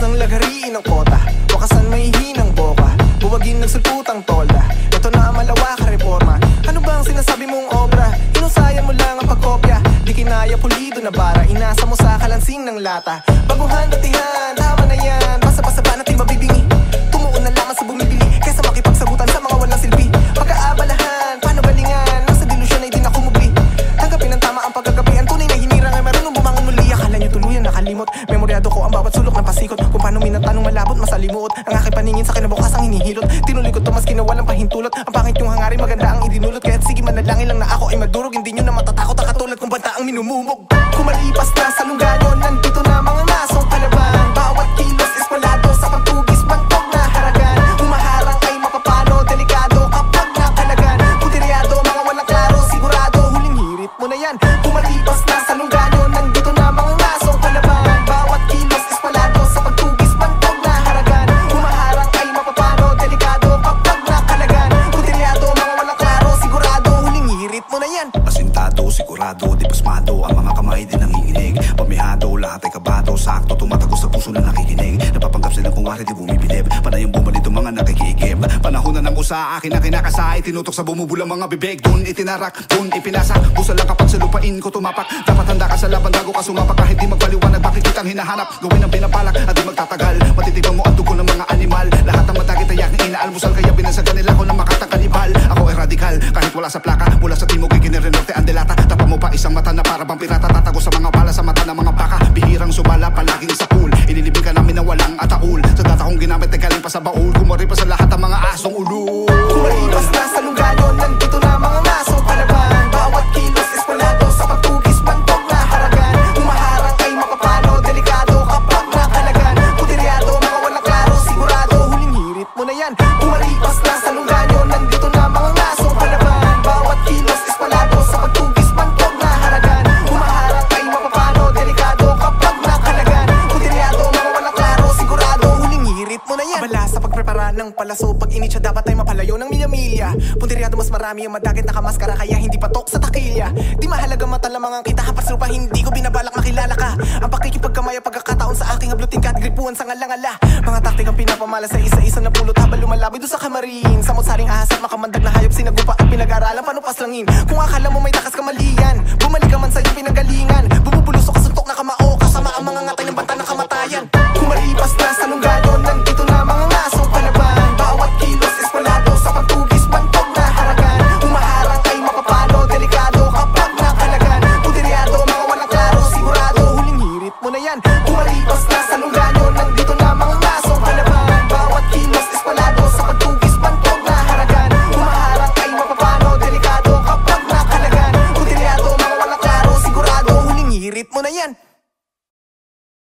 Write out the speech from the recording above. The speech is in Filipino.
ng laghariin ng kota, wakasan may hinang boka, buwagin nagsulputang tolda. Ito na ang malawak ka reforma. Ano ba ang sinasabi mong obra? Inusayan mo lang ang pagkopya, di kinaya pulido na bara, inasa mo sa kalansing ng lata. Baguhan datihan, tama na yan, basa-basa ba natin mabibingi? Tumuon na lamang sa bumibili, kaysa makipagsagutan sa mga walang silbi. Pagkaabalahan, paano galingan, nasa delusyon ay di na kumubli. Tanggapin ang tama ang pagkagabi, ang tunay na hinirang ay marunong bumangon muli. Akala nyo tuluyan nakalimot, memoryado ko ang bawat sulok ng pasikot, kung paano minatanong malabot masalimuot. Ang aking paningin sa kinabukasang hinihilot, tinuloy ko to mas kinawalang pahintulot. Ang pangit yung hangarin maganda ang idinulot, kaya't sige manalangin lang na ako ay madurog. Hindi nyo na matatakot ang katulad kung banta ang minumumog. Kumalipas na sa lungganyo, nandito na mga nasong palaban. Bawat kilos espalado sa pagtugis, bantog na haragan. Humaharang ay mapapano, delikado kapag nakalagan. Puteryado, mga walang klaro, sigurado huling hirit mo na yan. Kumalipas na sa lungganyo, nandito na mga nasong palaban. Bawat kilos espalado sa pagtugis, bantog na haragan. Humaharang ay mapapano, delikado kapag nakalagan. Puteryado, mga walang klaro, sigurado huling hirit mo na yan. Asintado, sigurado, di pasmado, ang mga kamay din nanginginig. Pamihado, lahat ay kabado, sakto, tumatagos sa puso na nakikinig. Napapanggap silang kung wari di bumibilib, panayang bumalito mga nakikiigib. Panahon na ng usa, akin na kinakasay, tinutok sa bumubulang mga bibig. Dun itinarak, dun ipinasa, busa lang kapag sa lupain ko tumapak. Dapat handa ka sa laban bago ka sumapak, kahit di magpaliwanag bakit kitang hinahanap. Gawin ang pinapalak at di magtatagal, matitibang mo ang dugo ng mga animal. Lahat ang matagit ay aking inaalmusal, kaya binansagan nila ko ng makatang kanibal. Ako ay radikal, kahit wala sa plaka, mula sa timog ay kinirinorte ang delata. Tapa mo pa isang mata na para bang pirata, tatago sa mga bala sa mata ng mga baka. Bihirang sumala palaging sa pool, inilibing ka namin na walang ataul. Sa data kong ginamit ay galing pa sa baul, kumari pa sa lahat ang mga asong ulo. Kumalipas na sa lungganyo, nandito na mga nasong palaban. Bawat kilos espalado sa pagtugis, bantog na haragan. Humaharang ay mapapano, delikado kapag nakalagan. Puteryado, mga walang klaro, sigurado huling hirit mo na yan. Kumalipas na sa lungganyo, nandito na mga nasong palaban. Bawat kilos espalado sa pagtugis, bantog na haragan. Humaharang ay mapapano, delikado kapag nakalagan. Puteryado, mga walang klaro, sigurado huling hirit mo na yan. Abala sa pagprepara ng palaso, pag initya dapat ay mapalayo ng milya-milya. Punteryado mas marami ang madagit nakamaskara, kaya hindi patok sa takilya. Di mahalaga matalamang ang kita, hapas lupa hindi ko binabalak makilala ka. Ang pakikipagkamay ang pagkakataon sa aking hablutin ka at gripuan sa ngalangala. Mga taktik ang pinapamala sa isa-isa na pulot habang lumalabi doon sa kamarin. Samot-saring ahas at makamandag na hayop, sinagupa at pinag-aralan panupas langin. Kung akala mo may takas kamalian, bumalik ka man sa iyong pinagalingan. Bumubulusok ka suntok na kamao, kasama ang mga ngatay ng banta ng kamatayan. Kumalipas na sa lungganyo, nandito na mga nasong palaban. Bawat kilos espalado sa pagtugis, bantog na haragan. Humaharang ay mapapano, delikado kapag nakalagan. Puteryado, mga walang klaro, sigurado huling hirit mo na yan. Kumalipas na sa lungganyo, nandito na mga nasong palaban. Bawat kilos espalado sa pagtugis, bantog na haragan. Humaharang ay mapapano, delikado kapag nakalagan. Puteryado, mga walang klaro, sigurado huling hirit mo na yan.